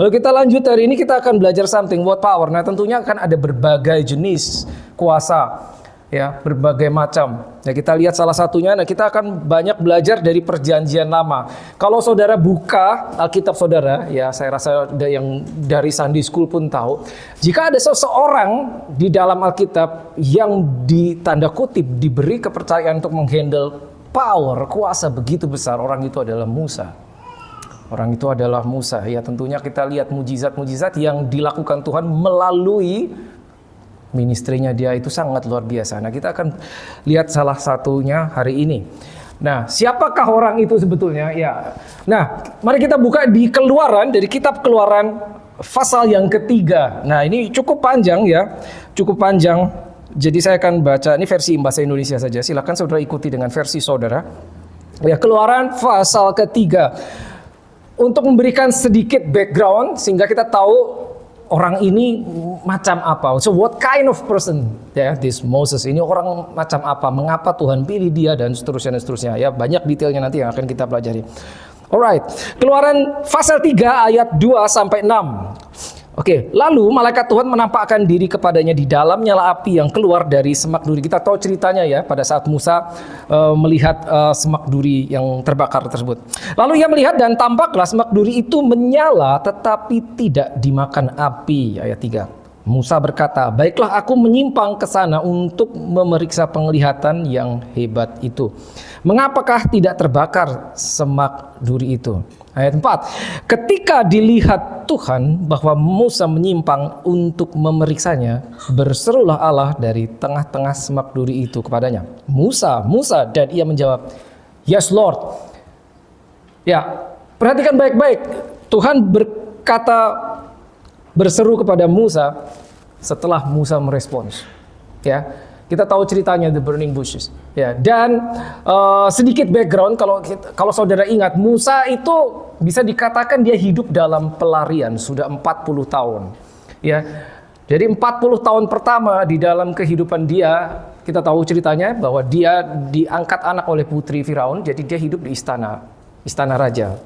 Lalu kita lanjut hari ini, kita akan belajar something what power. Nah, tentunya akan ada berbagai jenis kuasa, ya, berbagai macam. Nah, kita lihat salah satunya. Nah, kita akan banyak belajar dari Perjanjian Lama. Kalau saudara buka Alkitab saudara, ya, saya rasa ada yang dari Sunday School pun tahu, jika ada seseorang di dalam Alkitab yang ditanda kutip diberi kepercayaan untuk menghandle power, kuasa begitu besar, orang itu adalah Musa. Orang itu adalah Musa. Ya, tentunya kita lihat mujizat-mujizat yang dilakukan Tuhan melalui ministrinya dia itu sangat luar biasa. Nah, kita akan lihat salah satunya hari ini. Nah, siapakah orang itu sebetulnya? Ya. Nah, mari kita buka di Keluaran, dari kitab Keluaran pasal yang ketiga. Nah, ini cukup panjang ya. Cukup panjang. Jadi saya akan baca, ini versi bahasa Indonesia saja. Silakan saudara ikuti dengan versi saudara. Ya, Keluaran pasal ketiga. Untuk memberikan sedikit background sehingga kita tahu orang ini macam apa. So what kind of person ya, this Moses ini, orang macam apa, mengapa Tuhan pilih dia, dan seterusnya. Ya, banyak detailnya nanti yang akan kita pelajari. Alright, Keluaran pasal 3 ayat 2 sampai 6. Oke, lalu malaikat Tuhan menampakkan diri kepadanya di dalam nyala api yang keluar dari semak duri. Kita tahu ceritanya ya, pada saat Musa melihat semak duri yang terbakar tersebut. Lalu ia melihat dan tampaklah semak duri itu menyala tetapi tidak dimakan api. Ayat 3. Musa berkata, baiklah aku menyimpang ke sana untuk memeriksa penglihatan yang hebat itu. Mengapakah tidak terbakar semak duri itu? Ayat 4. Ketika dilihat Tuhan bahwa Musa menyimpang untuk memeriksanya, berserulah Allah dari tengah-tengah semak duri itu kepadanya, Musa, Musa, dan ia menjawab, Yes Lord. Ya, perhatikan baik-baik. Tuhan berseru kepada Musa setelah Musa merespons. Ya, kita tahu ceritanya the burning bushes. Ya, dan sedikit background, kalau saudara ingat, Musa itu bisa dikatakan dia hidup dalam pelarian sudah 40 tahun. Ya, jadi 40 tahun pertama di dalam kehidupan dia, kita tahu ceritanya bahwa dia diangkat anak oleh putri Firaun, jadi dia hidup di istana raja.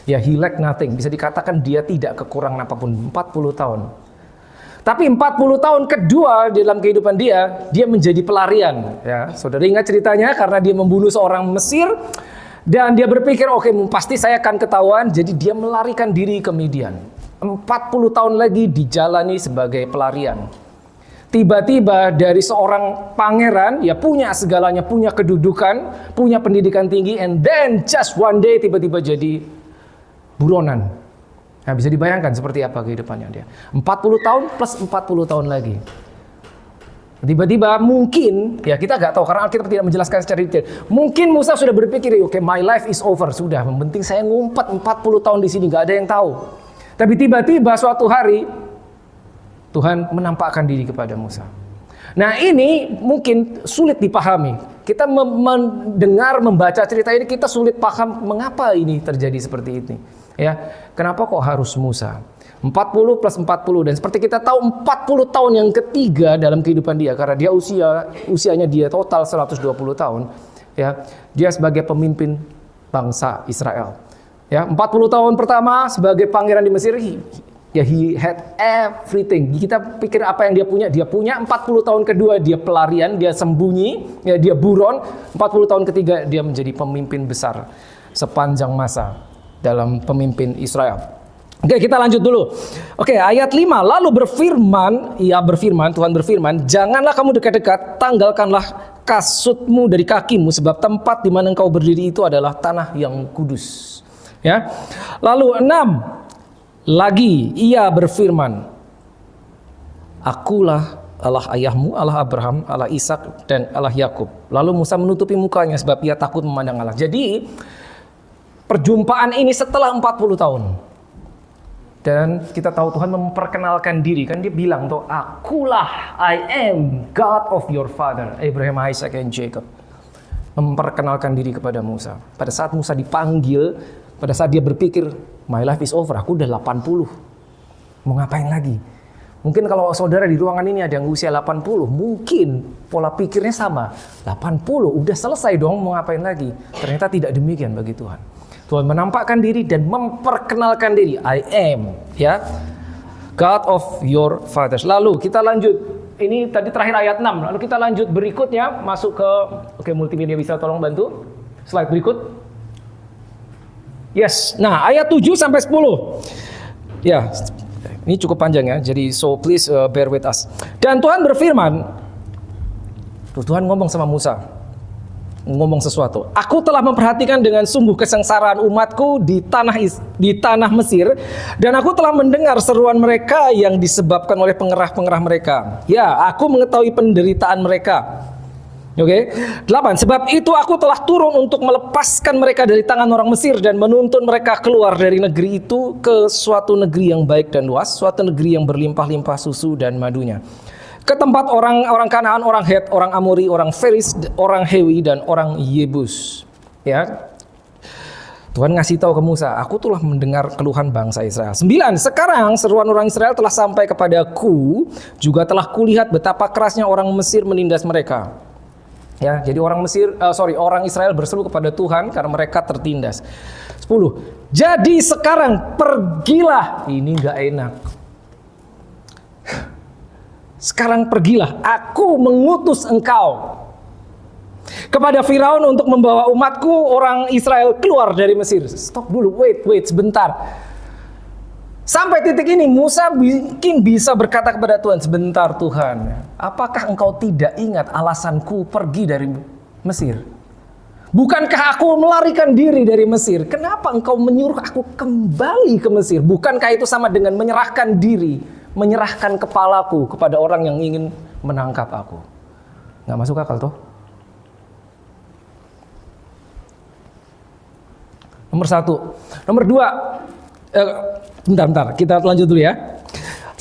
Ya, he lack nothing. Bisa dikatakan dia tidak kekurangan apapun 40 tahun. Tapi 40 tahun kedua dalam kehidupan dia menjadi pelarian. Ya, saudara ingat ceritanya, karena dia membunuh seorang Mesir dan dia berpikir, oke, pasti saya akan ketahuan. Jadi dia melarikan diri ke Midian. 40 tahun lagi dijalani sebagai pelarian. Tiba-tiba dari seorang pangeran, ya punya segalanya, punya kedudukan, punya pendidikan tinggi, and then just one day tiba-tiba jadi buronan. Nah, bisa dibayangkan seperti apa kehidupannya dia. 40 tahun plus 40 tahun lagi. Tiba-tiba mungkin, ya kita nggak tahu karena Alkitab tidak menjelaskan secara detail. Mungkin Musa sudah berpikir, oke, my life is over, sudah. Yang penting saya ngumpet 40 tahun di sini, nggak ada yang tahu. Tapi tiba-tiba suatu hari Tuhan menampakkan diri kepada Musa. Nah, ini mungkin sulit dipahami. Kita mendengar, membaca cerita ini, kita sulit paham mengapa ini terjadi seperti ini. Ya, kenapa kok harus Musa? 40 plus 40, dan seperti kita tahu 40 tahun yang ketiga dalam kehidupan dia, karena dia usianya dia total 120 tahun. Ya, dia sebagai pemimpin bangsa Israel. Ya, 40 tahun pertama sebagai pangeran di Mesir, ya he had everything. Kita pikir apa yang dia punya. 40 tahun kedua dia pelarian, dia sembunyi, ya dia buron. 40 tahun ketiga dia menjadi pemimpin besar sepanjang masa dalam pemimpin Israel. Oke, kita lanjut dulu. Oke, ayat 5. Lalu Tuhan berfirman, janganlah kamu dekat-dekat, tanggalkanlah kasutmu dari kakimu, sebab tempat di mana engkau berdiri itu adalah tanah yang kudus. Ya. Lalu 6. Lagi ia berfirman, akulah Allah ayahmu, Allah Abraham, Allah Ishak, dan Allah Yakub. Lalu Musa menutupi mukanya sebab ia takut memandang Allah. Jadi perjumpaan ini setelah 40 tahun. Dan kita tahu Tuhan memperkenalkan diri. Kan dia bilang tuh, akulah, I am God of your father, Abraham, Isaac, and Jacob. Memperkenalkan diri kepada Musa. Pada saat Musa dipanggil, pada saat dia berpikir, my life is over, aku udah 80. Mau ngapain lagi? Mungkin kalau saudara di ruangan ini ada yang usia 80, mungkin pola pikirnya sama. 80, udah selesai dong, mau ngapain lagi? Ternyata tidak demikian bagi Tuhan. Tuhan menampakkan diri dan memperkenalkan diri. I am, ya, God of your fathers. Lalu kita lanjut. Ini tadi terakhir ayat 6. Lalu kita lanjut berikutnya masuk ke multimedia bisa tolong bantu. Slide berikut. Yes. Nah, ayat 7 sampai 10. Ya, ini cukup panjang ya. Jadi so please bear with us. Dan Tuhan berfirman, Tuhan ngomong sama Musa. Ngomong sesuatu. Aku telah memperhatikan dengan sungguh kesengsaraan umatku di tanah Mesir, dan aku telah mendengar seruan mereka yang disebabkan oleh pengerah-pengerah mereka. Ya, aku mengetahui penderitaan mereka. Oke. 8. Sebab itu aku telah turun untuk melepaskan mereka dari tangan orang Mesir dan menuntun mereka keluar dari negeri itu ke suatu negeri yang baik dan luas, suatu negeri yang berlimpah-limpah susu dan madunya. Ke tempat orang Kanaan, orang Het, orang Amori, orang Feris, orang Hewi, dan orang Yebus. Ya, Tuhan ngasih tahu ke Musa, aku telah mendengar keluhan bangsa Israel. 9. Sekarang seruan orang Israel telah sampai kepadaku, juga telah kulihat betapa kerasnya orang Mesir menindas mereka. Ya, jadi orang Israel berseru kepada Tuhan karena mereka tertindas. 10. Jadi sekarang pergilah, ini nggak enak. Sekarang pergilah, aku mengutus engkau kepada Firaun untuk membawa umatku orang Israel keluar dari Mesir. Stop dulu, wait sebentar. Sampai titik ini Musa mungkin bisa berkata kepada Tuhan, sebentar Tuhan, apakah engkau tidak ingat alasanku pergi dari Mesir? Bukankah aku melarikan diri dari Mesir? Kenapa engkau menyuruh aku kembali ke Mesir? Bukankah itu sama dengan menyerahkan diri, menyerahkan kepalaku kepada orang yang ingin menangkap aku? Nggak masuk akal toh? Nomor 1. Nomor 2. Bentar, kita lanjut dulu ya.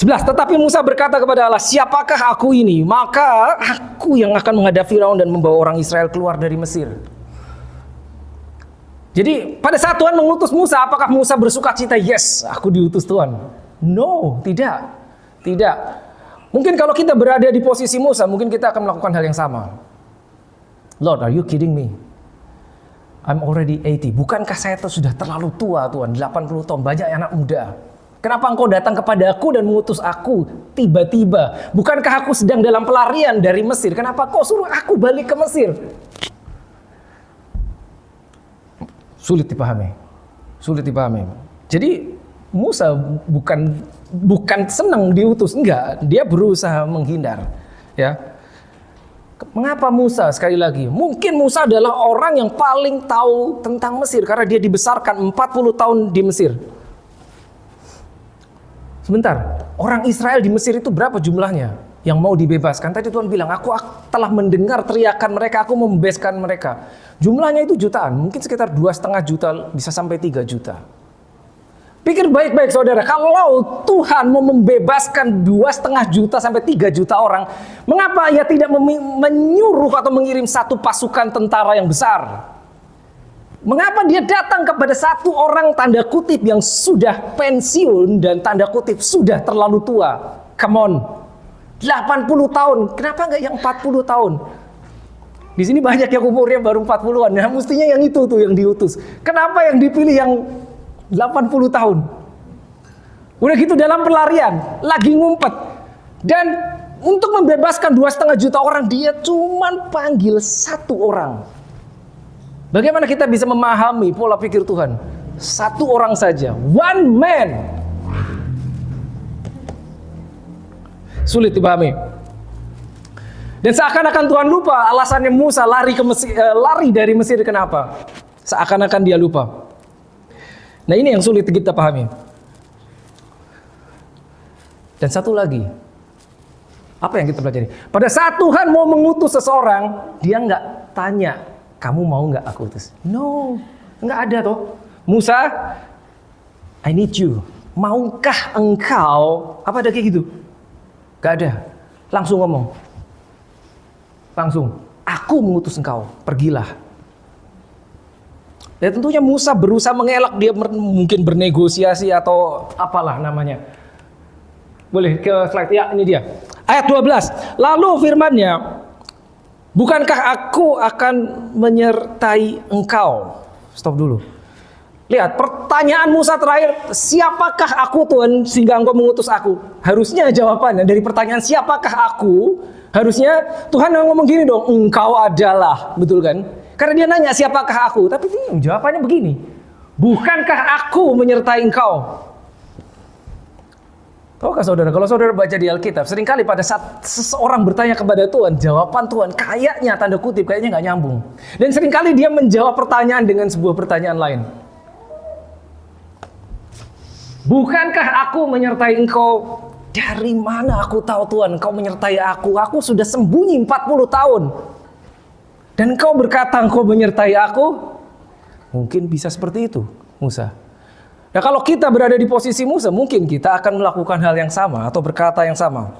11. Tetapi Musa berkata kepada Allah, siapakah aku ini? Maka aku yang akan menghadap Firaun dan membawa orang Israel keluar dari Mesir. Jadi pada saat Tuhan mengutus Musa, apakah Musa bersuka cita? Yes, aku diutus Tuhan. No, tidak. Mungkin kalau kita berada di posisi Musa, mungkin kita akan melakukan hal yang sama. Lord, are you kidding me? I'm already 80. Bukankah saya sudah terlalu tua, Tuhan? 80 tahun, banyak anak muda. Kenapa engkau datang kepada aku dan mengutus aku tiba-tiba? Bukankah aku sedang dalam pelarian dari Mesir? Kenapa kau suruh aku balik ke Mesir? Sulit dipahami. Jadi Musa bukan senang diutus, enggak. Dia berusaha menghindar. Ya. Mengapa Musa? Sekali lagi, mungkin Musa adalah orang yang paling tahu tentang Mesir karena dia dibesarkan 40 tahun di Mesir. Sebentar, orang Israel di Mesir itu berapa jumlahnya yang mau dibebaskan? Tadi Tuhan bilang, aku telah mendengar teriakan mereka, aku membebaskan mereka. Jumlahnya itu jutaan, mungkin sekitar 2,5 juta, bisa sampai 3 juta. Pikir baik-baik saudara, kalau Tuhan mau membebaskan 2,5 juta sampai 3 juta orang, mengapa ia tidak menyuruh atau mengirim satu pasukan tentara yang besar? Mengapa dia datang kepada satu orang tanda kutip yang sudah pensiun dan tanda kutip sudah terlalu tua? Come on, 80 tahun, kenapa nggak yang 40 tahun? Di sini banyak yang umurnya baru 40-an, nah mestinya yang itu tuh yang diutus. Kenapa yang dipilih yang 80 tahun? Udah gitu dalam pelarian, lagi ngumpet. Dan untuk membebaskan 2,5 juta orang, dia cuman panggil satu orang. Bagaimana kita bisa memahami pola pikir Tuhan? Satu orang saja, one man. Sulit dipahami. Dan seakan-akan Tuhan lupa alasannya Musa lari dari Mesir, kenapa? Seakan-akan dia lupa. Nah, ini yang sulit kita pahami. Dan satu lagi, apa yang kita pelajari? Pada saat Tuhan mau mengutus seseorang, dia nggak tanya, kamu mau nggak aku utus? No, nggak ada toh. Musa, I need you. Maukah engkau? Apa ada kayak gitu? Nggak ada. Langsung ngomong. Langsung, aku mengutus engkau, pergilah. Ya tentunya Musa berusaha mengelak, dia mungkin bernegosiasi atau apalah namanya. Boleh ke slide, ya ini dia. Ayat 12, lalu firman-Nya, bukankah aku akan menyertai engkau? Stop dulu. Lihat, pertanyaan Musa terakhir, siapakah aku Tuhan sehingga engkau mengutus aku? Harusnya jawabannya dari pertanyaan siapakah aku, harusnya Tuhan ngomong gini dong, engkau adalah, betul kan? Karena dia nanya siapakah aku, tapi jawabannya begini, bukankah aku menyertai engkau? Tahukah saudara, kalau saudara baca di Alkitab, seringkali pada saat seseorang bertanya kepada Tuhan, jawaban Tuhan kayaknya tanda kutip, kayaknya nggak nyambung. Dan seringkali dia menjawab pertanyaan dengan sebuah pertanyaan lain. Bukankah aku menyertai engkau? Dari mana aku tahu Tuhan engkau menyertai aku? Aku sudah sembunyi 40 tahun. Dan engkau berkata engkau menyertai aku? Mungkin bisa seperti itu, Musa. Nah, kalau kita berada di posisi Musa, mungkin kita akan melakukan hal yang sama atau berkata yang sama.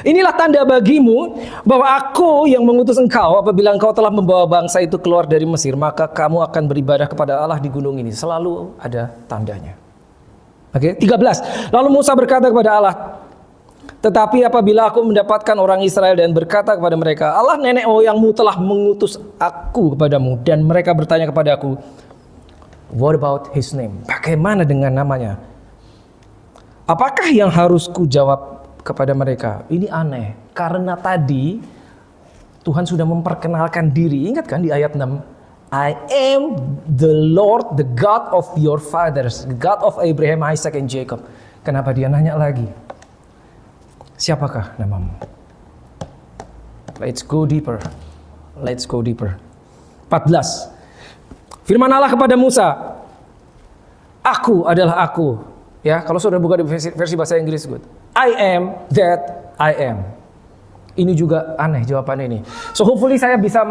Inilah tanda bagimu bahwa aku yang mengutus engkau apabila engkau telah membawa bangsa itu keluar dari Mesir, maka kamu akan beribadah kepada Allah di gunung ini. Selalu ada tandanya. Oke, 13. Lalu Musa berkata kepada Allah, tetapi apabila aku mendapatkan orang Israel dan berkata kepada mereka, Allah nenek moyangmu telah mengutus aku kepadamu, dan mereka bertanya kepada aku, what about his name? Bagaimana dengan namanya? Apakah yang harus ku jawab kepada mereka? Ini aneh, karena tadi Tuhan sudah memperkenalkan diri. Ingat kan di ayat 6? I am the Lord, the God of your fathers, the God of Abraham, Isaac, and Jacob. Kenapa dia nanya lagi? Siapakah namamu? Let's go deeper. Let's go deeper. 14. Firman Allah kepada Musa, aku adalah aku. Ya, kalau saudara buka di versi bahasa Inggris, good. I am that I am. Ini juga aneh jawabannya ini. So hopefully saya bisa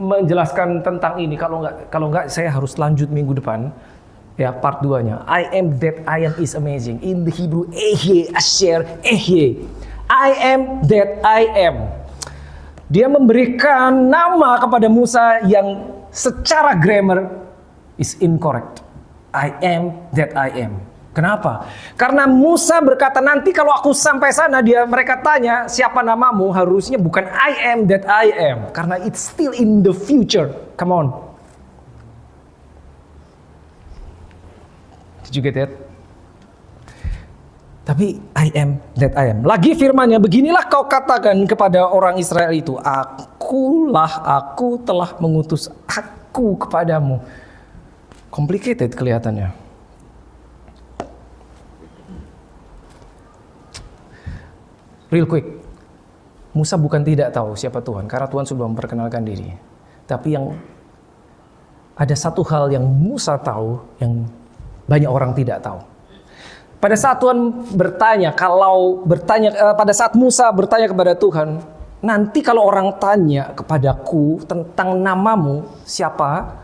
menjelaskan tentang ini. Kalau enggak saya harus lanjut minggu depan. Ya, part 2-nya. I am that I am is amazing. In the Hebrew, Ehye, Asher, Ehye. I am that I am. Dia memberikan nama kepada Musa yang secara grammar is incorrect. I am that I am. Kenapa? Karena Musa berkata nanti kalau aku sampai sana mereka tanya siapa namamu, harusnya bukan I am that I am, karena it's still in the future. Come on. Did you get that? Tapi I am that I am. Lagi firmannya, beginilah kau katakan kepada orang Israel itu, aku telah mengutus aku kepadamu. Complicated kelihatannya. Real quick, Musa bukan tidak tahu siapa Tuhan, karena Tuhan sudah memperkenalkan diri. Tapi yang ada satu hal yang Musa tahu, yang banyak orang tidak tahu. Pada saat Tuhan pada saat Musa bertanya kepada Tuhan, nanti kalau orang tanya kepadaku tentang namamu siapa,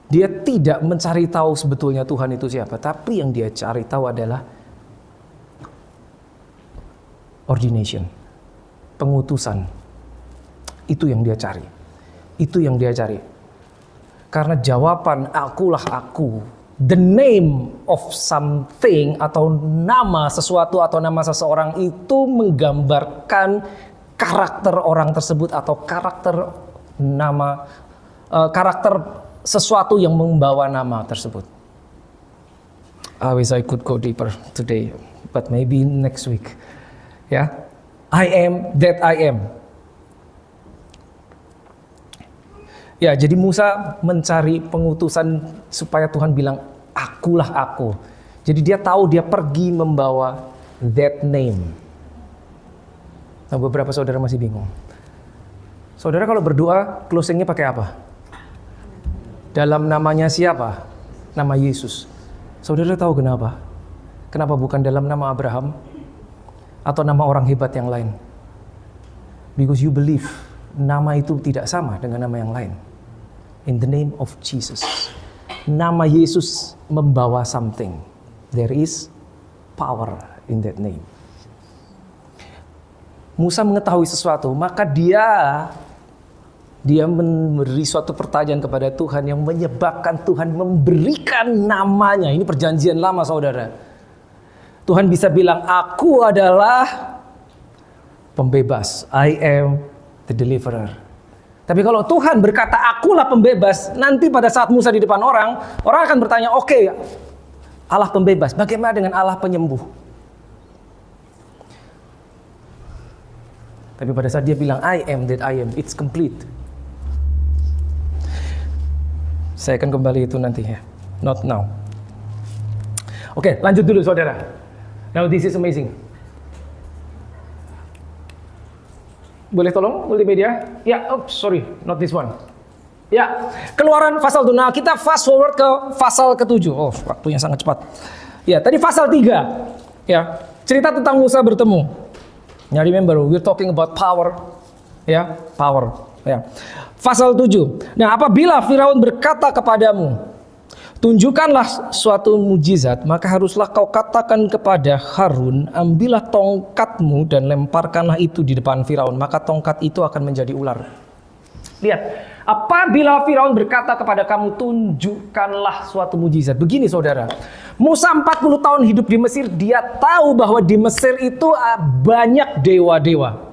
dia tidak mencari tahu sebetulnya Tuhan itu siapa, tapi yang dia cari tahu adalah ordination, pengutusan. Itu yang dia cari. Itu yang dia cari. Karena jawaban akulah aku, the name of something atau nama sesuatu atau nama seseorang itu menggambarkan karakter orang tersebut atau karakter sesuatu yang membawa nama tersebut. I wish I could go deeper today, but maybe next week. Ya, I am that I am. Ya, jadi Musa mencari pengutusan supaya Tuhan bilang, akulah aku. Jadi dia tahu dia pergi membawa that name. Nah, beberapa saudara masih bingung. Saudara kalau berdoa, closingnya pakai apa? Dalam namanya siapa? Nama Yesus. Saudara tahu kenapa? Kenapa bukan dalam nama Abraham? Atau nama orang hebat yang lain? Because you believe nama itu tidak sama dengan nama yang lain. In the name of Jesus. Nama Yesus membawa something. There is power in that name. Musa mengetahui sesuatu, maka dia memberi suatu pertanyaan kepada Tuhan yang menyebabkan Tuhan memberikan namanya. Ini perjanjian lama, saudara. Tuhan bisa bilang, aku adalah pembebas. I am the deliverer. Tapi kalau Tuhan berkata, akulah pembebas, nanti pada saat Musa di depan orang akan bertanya, oke, Allah pembebas, bagaimana dengan Allah penyembuh? Tapi pada saat dia bilang, I am that I am, it's complete. Saya akan kembali itu nanti ya, not now. Oke, lanjut dulu saudara. Now this is amazing. Boleh tolong multimedia? Ya, oh sorry, not this one. Ya, Keluaran pasal 2. Nah, kita fast forward ke pasal ke-7. Oh, waktunya sangat cepat. Ya, tadi pasal 3. Ya, cerita tentang Musa bertemu. Ya, remember, we're talking about power. Ya, power. Ya. Pasal 7. Nah, apabila Firaun berkata kepadamu, tunjukkanlah suatu mujizat, maka haruslah kau katakan kepada Harun, ambillah tongkatmu dan lemparkanlah itu di depan Firaun, maka tongkat itu akan menjadi ular. Lihat, apabila Firaun berkata kepada kamu, tunjukkanlah suatu mujizat. Begini saudara, Musa 40 tahun hidup di Mesir, dia tahu bahwa di Mesir itu banyak dewa-dewa.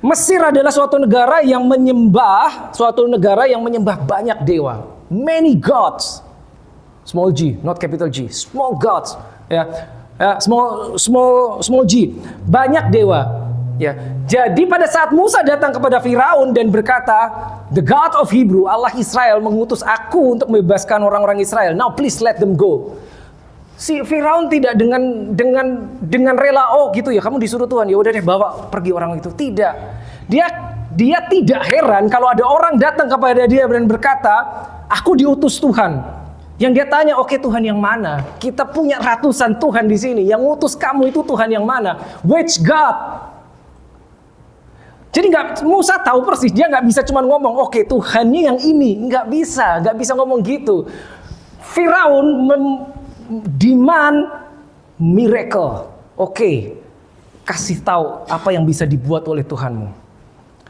Mesir adalah suatu negara yang menyembah banyak dewa. Many gods. Small g, not capital G. Small gods. Ya, small g. Banyak dewa. Ya. Jadi pada saat Musa datang kepada Firaun dan berkata, the God of Hebrew, Allah Israel mengutus aku untuk membebaskan orang-orang Israel. Now please let them go. Si Firaun tidak dengan rela, oh gitu ya, kamu disuruh Tuhan, ya udah deh bawa pergi orang itu. Tidak. Dia tidak heran kalau ada orang datang kepada dia dan berkata, aku diutus Tuhan. Yang dia tanya, oke, Tuhan yang mana? Kita punya ratusan Tuhan di sini. Yang ngutus kamu itu Tuhan yang mana? Which God? Jadi Musa tahu persis, dia nggak bisa cuma ngomong, oke, Tuhannya yang ini. Nggak bisa ngomong gitu. Firaun demand miracle. Oke, kasih tahu apa yang bisa dibuat oleh Tuhanmu.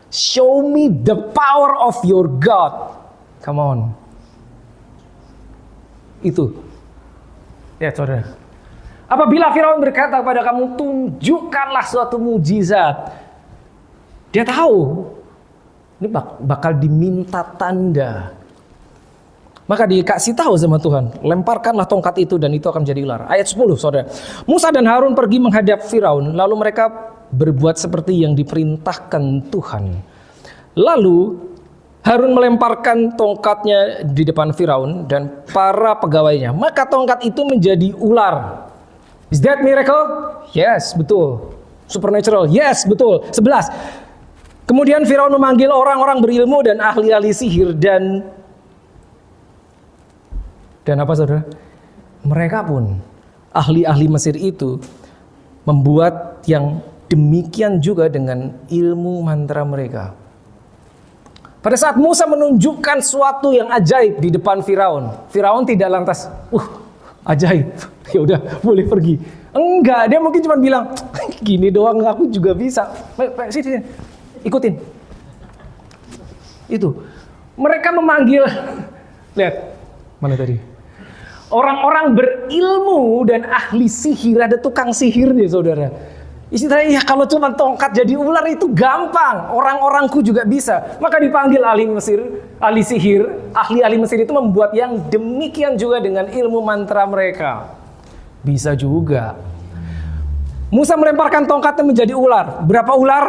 Show me the power of your God. Come on. Itu. Ya, saudara. Apabila Firaun berkata kepada kamu, tunjukkanlah suatu mujizat. Dia tahu ini bakal diminta tanda. Maka dikasih tahu sama Tuhan, lemparkanlah tongkat itu dan itu akan menjadi ular. Ayat 10, saudara. Musa dan Harun pergi menghadap Firaun, lalu mereka berbuat seperti yang diperintahkan Tuhan. Lalu Harun melemparkan tongkatnya di depan Firaun dan para pegawainya. Maka tongkat itu menjadi ular. Is that miracle? Yes, betul. Supernatural? Yes, betul. 11. Kemudian Firaun memanggil orang-orang berilmu dan ahli-ahli sihir dan apa saudara? Mereka pun, ahli-ahli Mesir itu, membuat yang demikian juga dengan ilmu mantra mereka. Pada saat Musa menunjukkan sesuatu yang ajaib di depan Firaun, Firaun tidak lantas, ajaib, ya udah boleh pergi. Enggak, dia mungkin cuma bilang, gini doang aku juga bisa. Sini, ikutin. Itu. Mereka memanggil, lihat, mana tadi? Orang-orang berilmu dan ahli sihir, ada tukang sihir nih saudara. Istilahnya, ya kalau cuma tongkat jadi ular itu gampang, orang-orangku juga bisa. Maka dipanggil ahli sihir, ahli Mesir itu membuat yang demikian juga dengan ilmu mantra mereka. Bisa juga. Musa melemparkan tongkatnya menjadi ular. Berapa ular?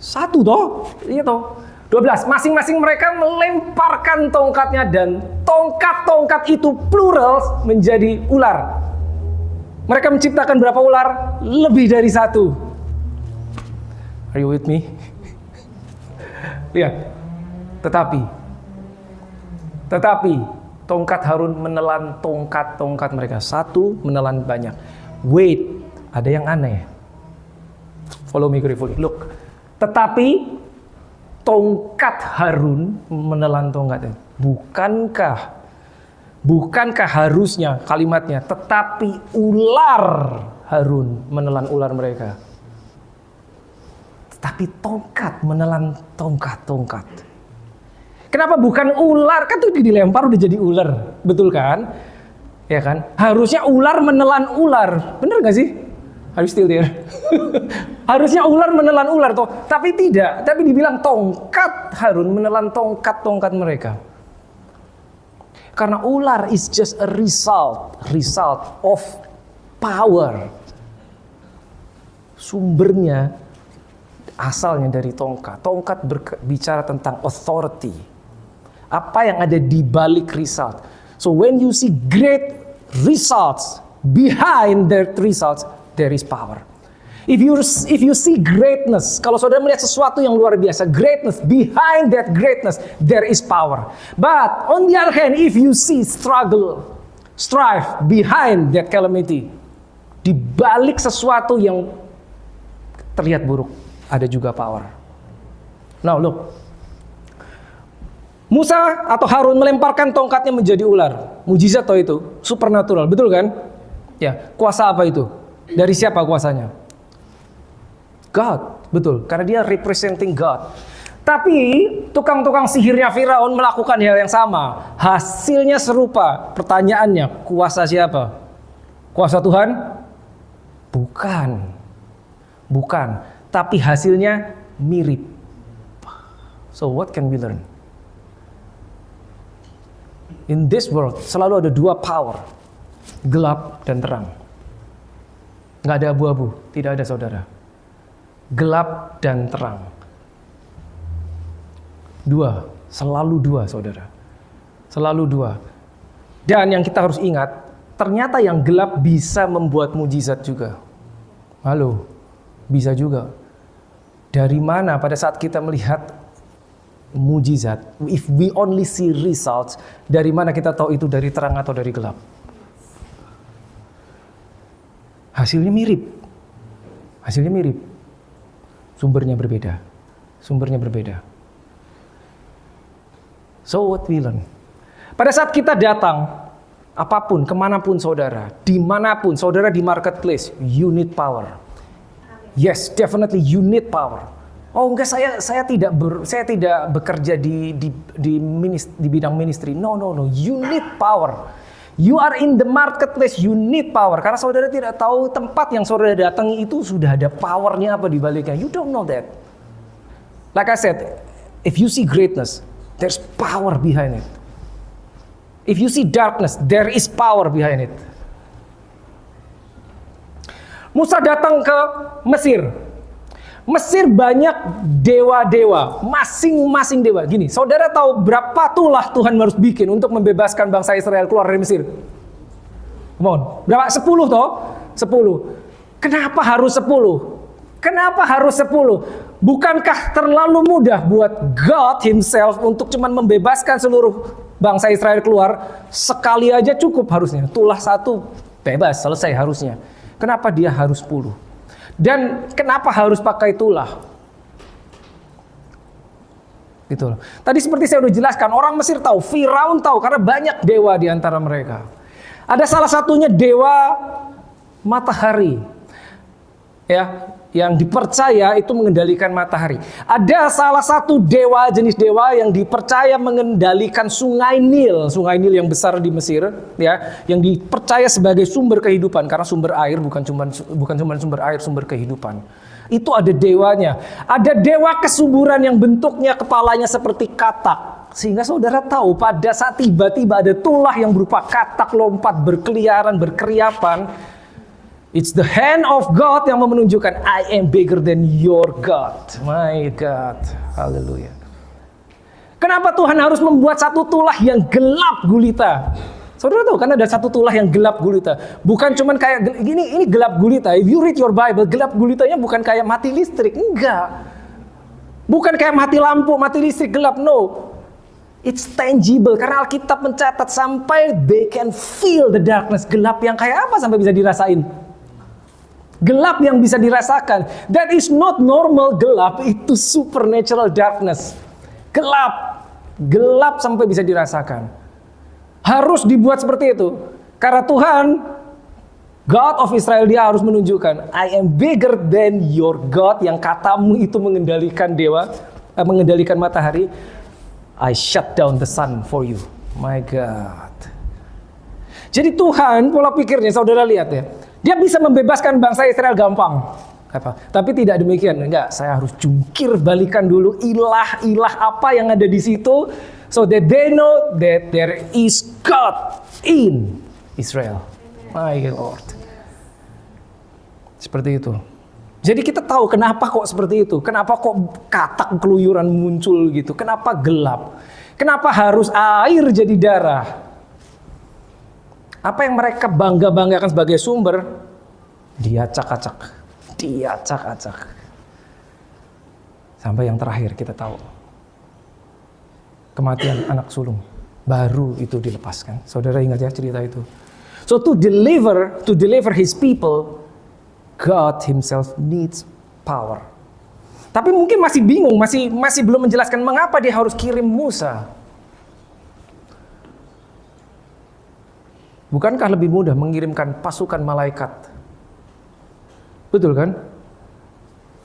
1 toh? Iya toh. 12. Masing-masing mereka melemparkan tongkatnya dan tongkat-tongkat itu plural menjadi ular. Mereka menciptakan berapa ular? Lebih dari 1. Are you with me? Lihat. Tetapi tongkat Harun menelan tongkat-tongkat mereka. 1 menelan banyak. Wait, ada yang aneh. Follow me carefully. Look. Tetapi tongkat Harun menelan tongkatnya. Bukankah harusnya kalimatnya, tetapi ular Harun menelan ular mereka. Tetapi tongkat menelan tongkat. Kenapa bukan ular? Kan tuh dilempar udah jadi ular. Betul kan? Ya kan? Harusnya ular menelan ular. Bener gak sih? Are you still there? Harusnya ular menelan ular toh, tapi tidak. Tapi dibilang tongkat Harun menelan tongkat-tongkat mereka. Karena ular is just a result of power. Sumbernya asalnya dari tongkat. Tongkat berbicara tentang authority. Apa yang ada di balik result. So when you see great results, behind that results there is power. If you see greatness, kalau saudara melihat sesuatu yang luar biasa, greatness, behind that greatness there is power. But on the other hand, if you see struggle, strife behind that calamity, di balik sesuatu yang terlihat buruk, ada juga power. Now look, Musa atau Harun melemparkan tongkatnya menjadi ular. Mujizat toh itu, supernatural, betul kan? Ya, kuasa apa itu? Dari siapa kuasanya? God, betul, karena dia representing God. Tapi tukang-tukang sihirnya Firaun melakukan hal yang sama. Hasilnya serupa. Pertanyaannya, kuasa siapa? Kuasa Tuhan? Bukan, tapi hasilnya mirip. So what can we learn? In this world selalu ada dua power, gelap dan terang. Nggak ada abu-abu, tidak ada saudara. Gelap dan terang. Selalu dua saudara. Selalu dua. Dan yang kita harus ingat, ternyata yang gelap bisa membuat mujizat juga. Halo. Bisa juga. Dari mana pada saat kita melihat mujizat, if we only see results, dari mana kita tahu itu dari terang atau dari gelap? Hasilnya mirip. Sumbernya berbeda. So what we learn? Pada saat kita datang, apapun, kemanapun saudara, dimanapun saudara di marketplace, you need power. Yes, definitely you need power. Oh enggak, saya tidak bekerja di bidang ministry. No, you need power. You are in the marketplace, you need power. Karena saudara tidak tahu tempat yang saudara datangi itu sudah ada powernya apa di baliknya. You don't know that. Like I said, if you see greatness, there's power behind it. If you see darkness, there is power behind it. Musa datang ke Mesir. Mesir banyak dewa-dewa, masing-masing dewa. Gini, saudara tahu berapa tulah Tuhan harus bikin untuk membebaskan bangsa Israel keluar dari Mesir? Come on, berapa? 10 toh? 10. Kenapa harus 10? Bukankah terlalu mudah buat God himself untuk cuman membebaskan seluruh bangsa Israel keluar? Sekali aja cukup harusnya. Tulah 1 bebas, selesai harusnya. Kenapa dia harus 10? Dan kenapa harus pakai tulah? Gitu loh. Tadi seperti saya udah jelaskan, orang Mesir tahu, Firaun tahu karena banyak dewa di antara mereka. Ada salah satunya dewa matahari. Ya, yang dipercaya itu mengendalikan matahari. Ada salah satu dewa, jenis dewa yang dipercaya mengendalikan sungai Nil yang besar di Mesir, ya, yang dipercaya sebagai sumber kehidupan karena sumber air bukan cuma sumber air, sumber kehidupan. Itu ada dewanya. Ada dewa kesuburan yang bentuknya kepalanya seperti katak. Sehingga saudara tahu pada saat tiba-tiba ada tulah yang berupa katak lompat berkeliaran, berkeriapan, it's the hand of God yang menunjukkan I am bigger than your God. My God. Haleluya. Kenapa Tuhan harus membuat satu tulah yang gelap gulita? Saudara tahu kan ada satu tulah yang gelap gulita. Bukan cuman kayak ini gelap gulita. If you read your Bible, gelap gulitanya bukan kayak mati listrik. Enggak. Bukan kayak mati lampu, mati listrik gelap. No. It's tangible. Karena Alkitab mencatat sampai they can feel the darkness. Gelap yang kayak apa sampai bisa dirasain? Gelap yang bisa dirasakan. That is not normal gelap. Itu supernatural darkness. Gelap. Gelap sampai bisa dirasakan. Harus dibuat seperti itu. Karena Tuhan, God of Israel, dia harus menunjukkan I am bigger than your God, yang katamu itu mengendalikan mengendalikan matahari. I shut down the sun for you. My God. Jadi Tuhan, pola pikirnya saudara lihat ya. Dia bisa membebaskan bangsa Israel gampang. Apa? Tapi tidak demikian. Enggak, saya harus jungkir balikan dulu ilah-ilah apa yang ada di situ, so that they know that there is God in Israel. My Lord. Seperti itu. Jadi kita tahu kenapa kok seperti itu. Kenapa kok katak keluyuran muncul gitu. Kenapa gelap. Kenapa harus air jadi darah. Apa yang mereka bangga-banggakan sebagai sumber, dia acak-acak. Dia acak-acak. Sampai yang terakhir kita tahu. Kematian anak sulung. Baru itu dilepaskan. Saudara ingat ya cerita itu. So to deliver his people, God himself needs power. Tapi mungkin masih bingung, masih belum menjelaskan mengapa dia harus kirim Musa. Bukankah lebih mudah mengirimkan pasukan malaikat? Betul kan?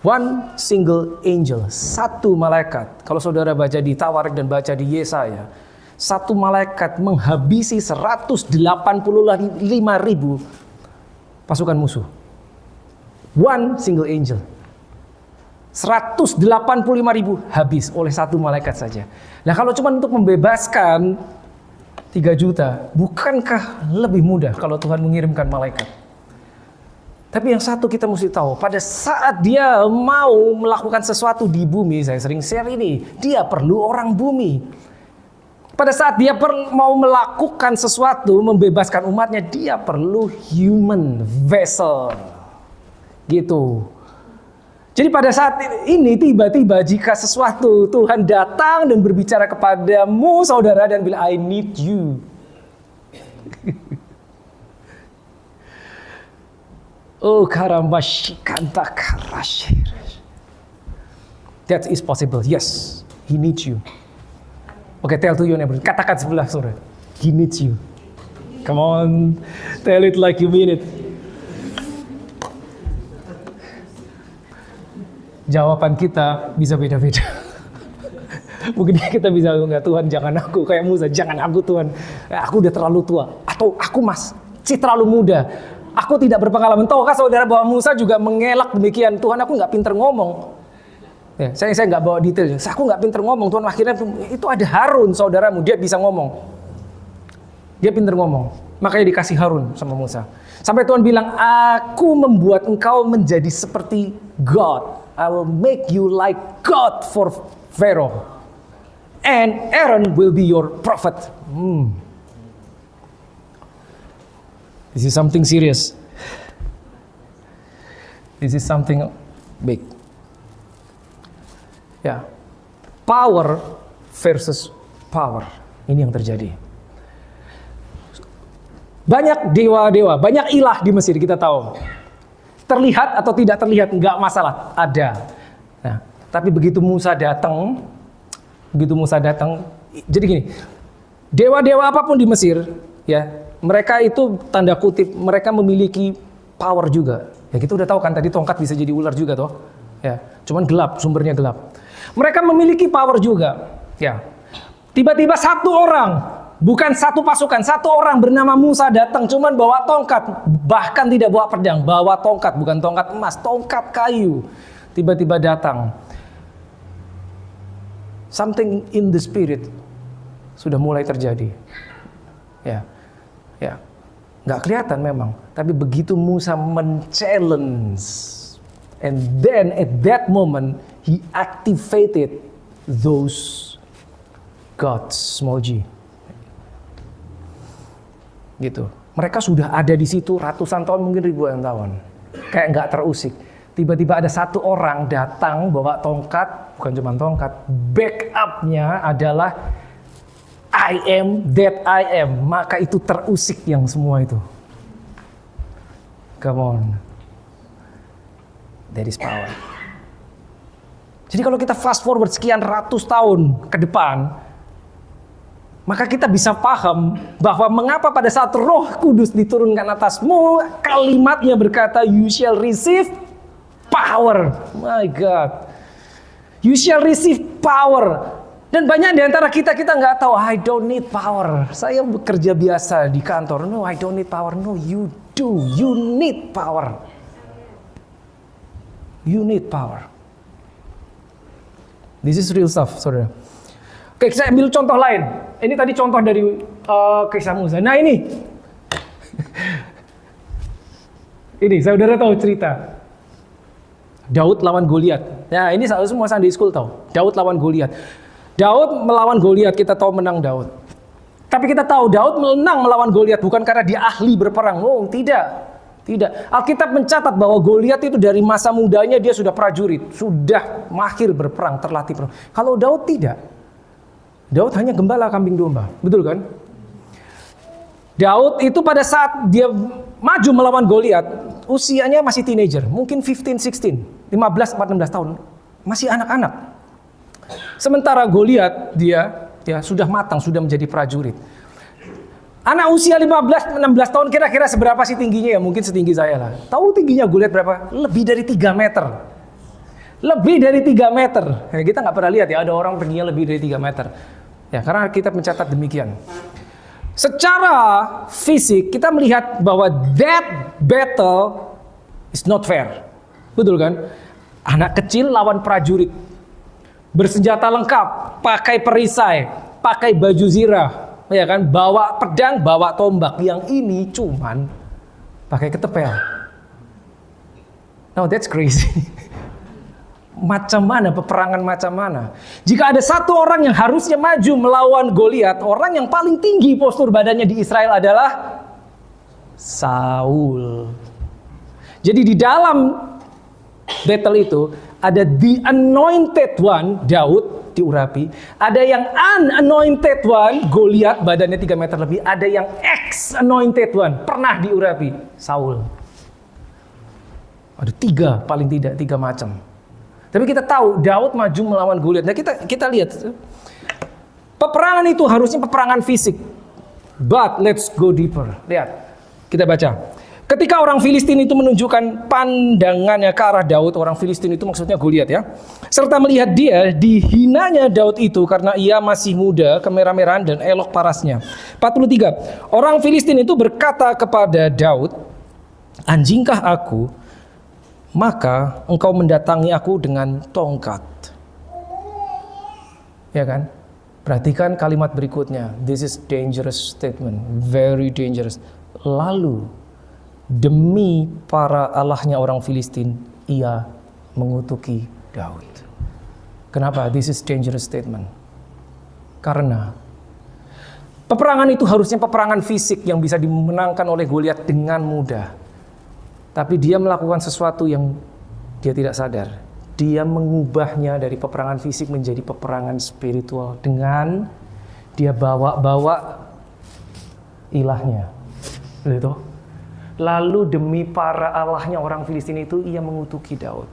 One single angel, satu malaikat. Kalau saudara baca di Tawarik dan baca di Yesaya, satu malaikat menghabisi 185.000 pasukan musuh. One single angel. 185.000 habis oleh satu malaikat saja. Nah kalau cuma untuk membebaskan 3 juta, bukankah lebih mudah kalau Tuhan mengirimkan malaikat? Tapi yang satu kita mesti tahu, pada saat dia mau melakukan sesuatu di bumi, saya sering share ini, dia perlu orang bumi. Pada saat dia mau melakukan sesuatu, membebaskan umatnya, dia perlu human vessel. Gitu. Jadi pada saat ini tiba-tiba jika sesuatu Tuhan datang dan berbicara kepadamu saudara dan bilang I need you. Oh karambashikanta karashir. That is possible. Yes, he needs you. Okay, tell to your neighbor. Katakan sebelah saudara. He needs you. Come on, tell it like you mean it. Jawaban kita bisa beda-beda. Mungkin kita bisa enggak, Tuhan jangan aku kayak Musa, jangan aku Tuhan. Aku udah terlalu tua atau aku masih terlalu muda. Aku tidak berpengalaman. Tahukah saudara bahwa Musa juga mengelak demikian, Tuhan aku nggak pinter ngomong. Ya, saya nggak bawa detail. Aku nggak pinter ngomong. Tuhan akhirnya itu ada Harun saudaramu, dia bisa ngomong. Dia pinter ngomong. Makanya dikasih Harun sama Musa. Sampai Tuhan bilang, aku membuat engkau menjadi seperti God. I will make you like God for Pharaoh. And Aaron will be your prophet. This is something serious. This is something big. Ya, power versus power. Ini yang terjadi. Banyak dewa-dewa, banyak ilah di Mesir kita tahu. Terlihat atau tidak terlihat nggak masalah, ada. Nah, tapi begitu Musa datang, jadi gini, dewa-dewa apapun di Mesir, ya. Mereka itu tanda kutip, mereka memiliki power juga. Ya kita udah tahu kan tadi tongkat bisa jadi ular juga toh. Ya, cuman gelap, sumbernya gelap. Mereka memiliki power juga. Ya. Tiba-tiba satu orang, bukan satu pasukan, satu orang bernama Musa datang cuman bawa tongkat, bahkan tidak bawa pedang, bawa tongkat, bukan tongkat emas, tongkat kayu. Tiba-tiba datang. Something in the spirit sudah mulai terjadi. Ya, nggak kelihatan memang. Tapi begitu Musa men-challenge, and then at that moment he activated those gods, small g. Gitu. Mereka sudah ada di situ ratusan tahun, mungkin ribuan tahun. Kayak nggak terusik. Tiba-tiba ada satu orang datang bawa tongkat, bukan cuma tongkat, backupnya adalah I am that I am. Maka itu terusik yang semua itu. Come on. That is power. Jadi kalau kita fast forward sekian ratus tahun ke depan, maka kita bisa paham bahwa mengapa pada saat Roh Kudus diturunkan atasmu, kalimatnya berkata, you shall receive power. My God. You shall receive power. Dan banyak di antara kita nggak tahu, I don't need power. Saya bekerja biasa di kantor. No, I don't need power. No, you do. You need power. You need power. This is real stuff, saudara. Oke, saya ambil contoh lain. Ini tadi contoh dari kisah Musa. Nah ini. Ini, saudara tahu cerita. Daud lawan Goliat. Nah ini semua Sunday School tahu. Daud lawan Goliat. Daud melawan Goliat, kita tahu menang Daud. Tapi kita tahu Daud menang melawan Goliat bukan karena dia ahli berperang. Oh, tidak. Tidak. Alkitab mencatat bahwa Goliat itu dari masa mudanya dia sudah prajurit, sudah mahir berperang, terlatih perang. Kalau Daud tidak. Daud hanya gembala kambing domba. Betul kan? Daud itu pada saat dia maju melawan Goliat, usianya masih teenager, mungkin 15, 16, 15, 16 tahun. Masih anak-anak. Sementara Goliat dia sudah matang, sudah menjadi prajurit. Anak usia 15, 16 tahun kira-kira seberapa sih tingginya ya? Mungkin setinggi saya lah. Tahu tingginya Goliat berapa? Lebih dari 3 meter. Lebih dari 3 meter. Ya, kita nggak pernah lihat ya ada orang tingginya lebih dari 3 meter. Ya, karena kita mencatat demikian. Secara fisik kita melihat bahwa that battle is not fair. Betul kan? Anak kecil lawan prajurit. Bersenjata lengkap, pakai perisai, pakai baju zirah. Ya kan, bawa pedang, bawa tombak. Yang ini cuman pakai ketepel. Now that's crazy. Macam mana, peperangan macam mana? Jika ada satu orang yang harusnya maju melawan Goliat, orang yang paling tinggi postur badannya di Israel adalah Saul. Jadi di dalam battle itu ada the anointed one, Daud, diurapi. Ada yang unanointed one, Goliat, badannya 3 meter lebih. Ada yang ex-anointed one, pernah diurapi, Saul. Ada 3, paling tidak 3 macam. Tapi kita tahu Daud maju melawan Goliat. Nah kita lihat, peperangan itu harusnya peperangan fisik. But let's go deeper. Lihat, kita baca. Ketika orang Filistin itu menunjukkan pandangannya ke arah Daud, orang Filistin itu maksudnya Goliat ya, serta melihat dia, dihinanya Daud itu karena ia masih muda, kemerah-merahan dan elok parasnya. 43. Orang Filistin itu berkata kepada Daud, anjingkah aku, maka engkau mendatangi aku dengan tongkat. Ya kan? Perhatikan kalimat berikutnya. This is dangerous statement, very dangerous. Lalu demi para allahnya orang Filistin, ia mengutuki Daud. Kenapa? This is dangerous statement. Karena peperangan itu harusnya peperangan fisik yang bisa dimenangkan oleh Goliat dengan mudah. Tapi dia melakukan sesuatu yang dia tidak sadar. Dia mengubahnya dari peperangan fisik menjadi peperangan spiritual dengan dia bawa-bawa ilahnya. Gitu. Lalu demi para allahnya orang Filistin itu ia mengutuki Daud.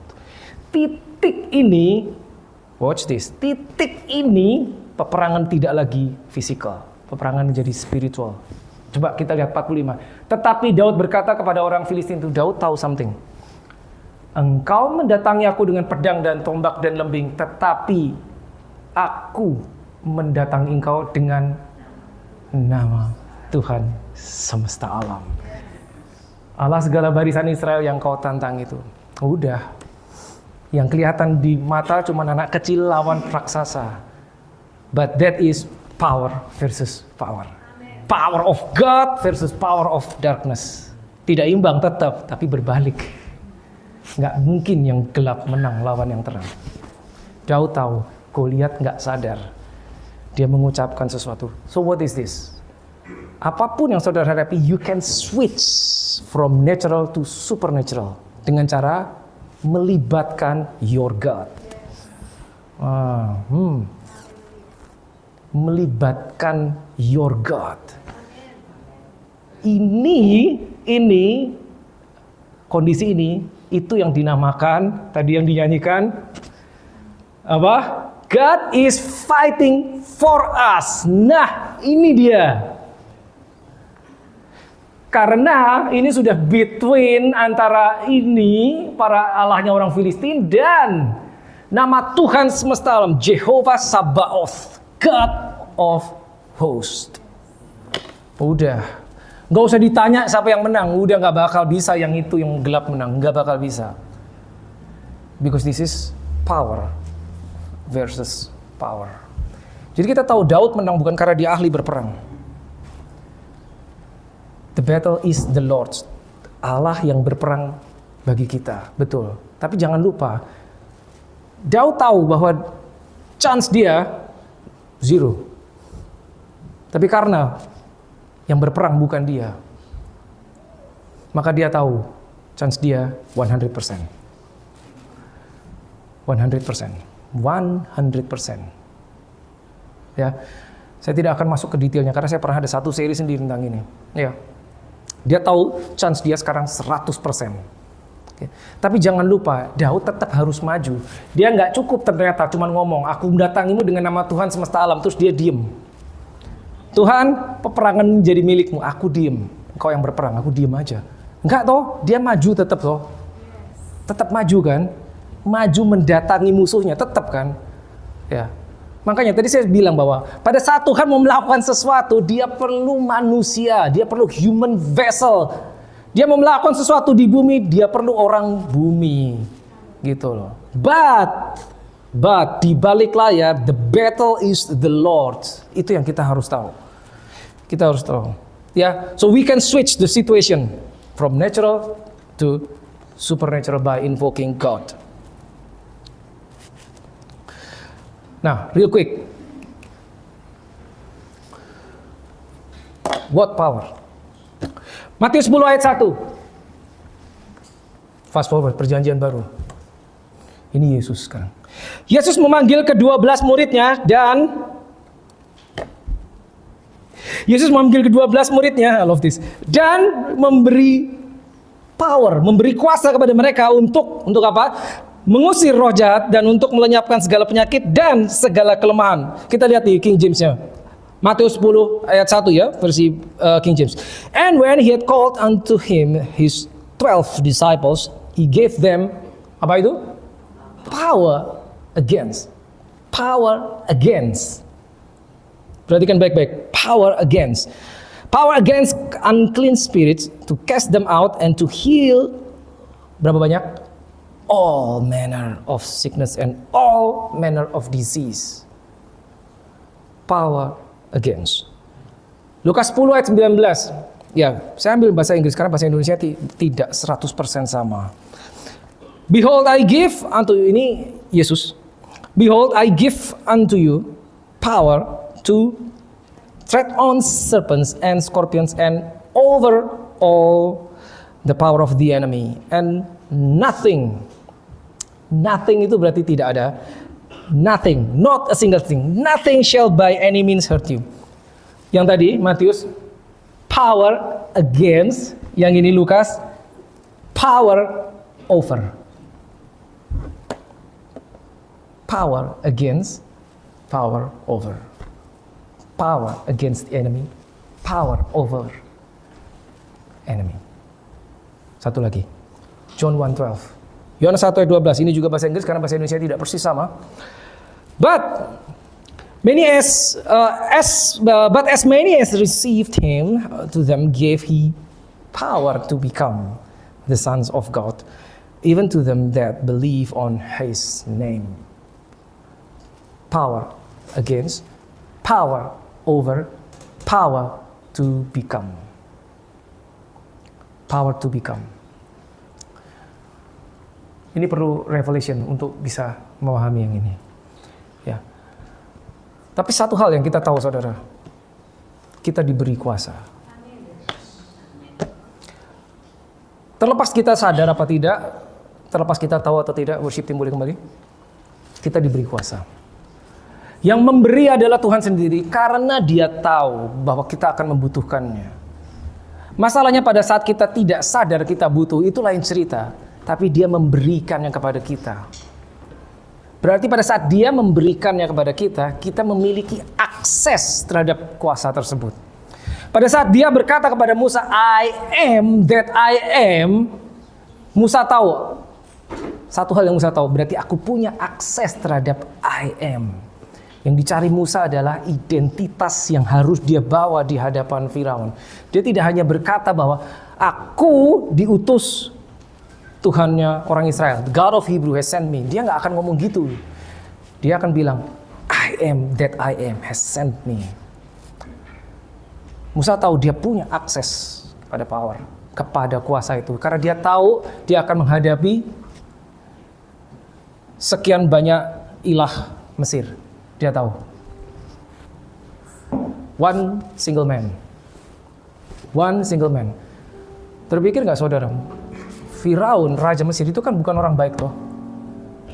Titik ini, watch this, titik ini peperangan tidak lagi fisikal, peperangan menjadi spiritual. Coba kita lihat 45. Tetapi Daud berkata kepada orang Filistin itu, Daud tahu something. Engkau mendatangi aku dengan pedang dan tombak dan lembing, tetapi aku mendatangi engkau dengan nama Tuhan semesta alam. Allah segala barisan Israel yang kau tantang itu. Udah. Yang kelihatan di mata cuma anak kecil lawan raksasa. But that is power versus power. Power of God versus power of darkness. Tidak imbang tetap, tapi berbalik. Nggak mungkin yang gelap menang lawan yang terang. Daud tahu, Goliat nggak sadar. Dia mengucapkan sesuatu. So what is this? Apapun yang saudara hadapi, you can switch from natural to supernatural dengan cara melibatkan your God. Melibatkan your God. Ini kondisi ini itu yang dinamakan tadi yang dinyanyikan apa? God is fighting for us. Nah, ini dia. Karena ini sudah between antara ini para allahnya orang Filistin dan nama Tuhan semesta alam, Jehovah Sabaoth, God of Host. Udah, Nggak usah ditanya siapa yang menang, udah nggak bakal bisa yang itu yang gelap menang, nggak bakal bisa. Because this is power versus power. Jadi kita tahu Daud menang bukan karena dia ahli berperang. The battle is the Lord's. Allah yang berperang bagi kita, betul. Tapi jangan lupa, Daud tahu bahwa chance dia 0. Tapi karena yang berperang bukan dia, maka dia tahu chance dia 100%. 100%. Ya, saya tidak akan masuk ke detailnya karena saya pernah ada satu seri sendiri tentang ini. Ya, dia tahu chance dia sekarang 100%. Oke. Tapi jangan lupa, Daud tetap harus maju. Dia nggak cukup ternyata cuma ngomong, aku mendatangimu dengan nama Tuhan semesta alam, terus dia diem. Tuhan, peperangan menjadi milikmu, aku diem. Engkau yang berperang, aku diem aja. Enggak toh, dia maju tetap toh. Tetap maju kan? Maju mendatangi musuhnya, tetap kan? Ya. Makanya tadi saya bilang bahwa pada saat Tuhan mau melakukan sesuatu, dia perlu manusia, dia perlu human vessel. Dia mau melakukan sesuatu di bumi, dia perlu orang bumi. Gitu loh. But di balik layar, the battle is the Lord. Itu yang kita harus tahu. Kita harus tahu. Ya, so we can switch the situation from natural to supernatural by invoking God. Nah, real quick. What power? Matius 10 ayat 1. Fast forward, perjanjian baru. Ini Yesus sekarang. Yesus memanggil ke-12 muridnya dan I love this. Dan memberi power, memberi kuasa kepada mereka untuk apa? Mengusir roh jahat dan untuk melenyapkan segala penyakit dan segala kelemahan. Kita lihat di King James-nya. Matius 10 ayat 1 ya, versi King James. And when he had called unto him his 12 disciples, he gave them, apa itu? Power against. Perhatikan baik-baik. Power against unclean spirits, to cast them out and to heal, berapa banyak? All manner of sickness and all manner of disease. Power against. Lukas 10 ayat 19. Ya, saya ambil bahasa Inggris karena bahasa Indonesia tidak 100% sama. Behold I give unto you, ini Yesus. Behold I give unto you power to tread on serpents and scorpions and over all the power of the enemy, and nothing itu berarti tidak ada. Nothing, not a single thing. Nothing shall by any means hurt you. Yang tadi Matius power against, yang ini Lukas power over. Power against, power over. Power against the enemy, power over enemy. Satu lagi, John 1:12. Yohanes 1 ayat 12, ini juga bahasa Inggris karena bahasa Indonesia tidak persis sama. But as many as received him, to them gave he power to become the sons of God, even to them that believe on his name. Power against, power over, power to become. Power to become. Ini perlu revelation untuk bisa memahami yang ini. Ya. Tapi satu hal yang kita tahu, saudara, kita diberi kuasa. Terlepas kita sadar apa tidak, terlepas kita tahu atau tidak, worship team boleh kembali. Kita diberi kuasa. Yang memberi adalah Tuhan sendiri karena Dia tahu bahwa kita akan membutuhkannya. Masalahnya pada saat kita tidak sadar kita butuh, itu lain cerita. Tapi Dia memberikannya kepada kita. Berarti pada saat Dia memberikannya kepada kita, kita memiliki akses terhadap kuasa tersebut. Pada saat Dia berkata kepada Musa, I am that I am, Musa tahu. Satu hal yang Musa tahu, berarti aku punya akses terhadap I am. Yang dicari Musa adalah identitas yang harus dia bawa di hadapan Firaun. Dia tidak hanya berkata bahwa aku diutus Tuhannya orang Israel. God of Hebrew has sent me. Dia nggak akan ngomong gitu. Dia akan bilang, I am that I am has sent me. Musa tahu dia punya akses kepada power, kepada kuasa itu. Karena dia tahu dia akan menghadapi sekian banyak ilah Mesir. Dia tahu. One single man. Terpikir gak saudara? Firaun, Raja Mesir itu kan bukan orang baik toh.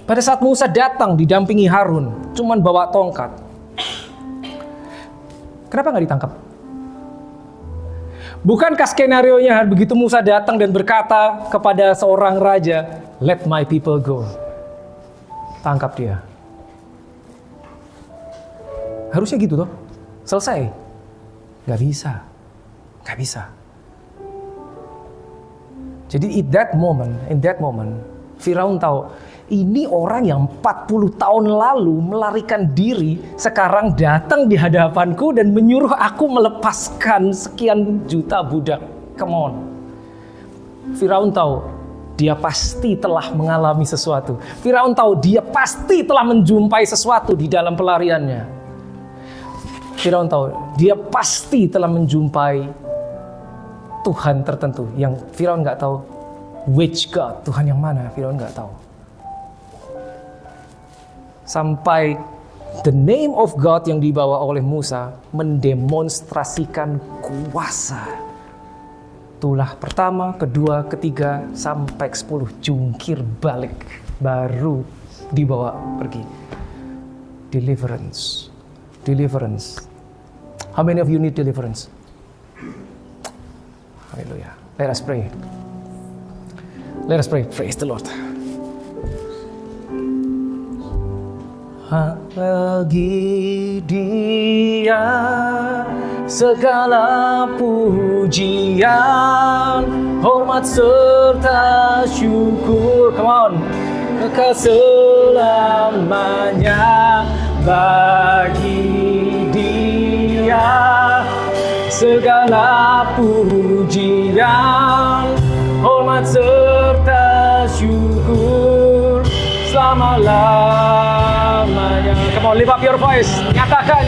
Pada saat Musa datang didampingi Harun, cuman bawa tongkat. Kenapa gak ditangkap? Bukankah skenario-nya begitu Musa datang dan berkata kepada seorang raja, let my people go. Tangkap dia. Harusnya gitu toh. Selesai. Gak bisa. Jadi in that moment, Firaun tahu, ini orang yang 40 tahun lalu melarikan diri, sekarang datang di hadapanku dan menyuruh aku melepaskan sekian juta budak. Come on. Firaun tahu, dia pasti telah mengalami sesuatu. Firaun tahu, dia pasti telah menjumpai sesuatu di dalam pelariannya. Firaun tahu, dia pasti telah menjumpai Tuhan tertentu yang Firaun nggak tahu. Which God? Tuhan yang mana? Firaun nggak tahu. Sampai the name of God yang dibawa oleh Musa mendemonstrasikan kuasa. Itulah pertama, kedua, ketiga, sampai 10 jungkir balik baru dibawa pergi. Deliverance. How many of you need deliverance? Hallelujah. Let us pray. Praise the Lord. Bagi Dia segala pujian, hormat serta syukur. Come on. Kekal selamanya. Bagi Dia segala pujian, hormat serta syukur selama-lamanya. Come on, lift up your voice. Nyatakan.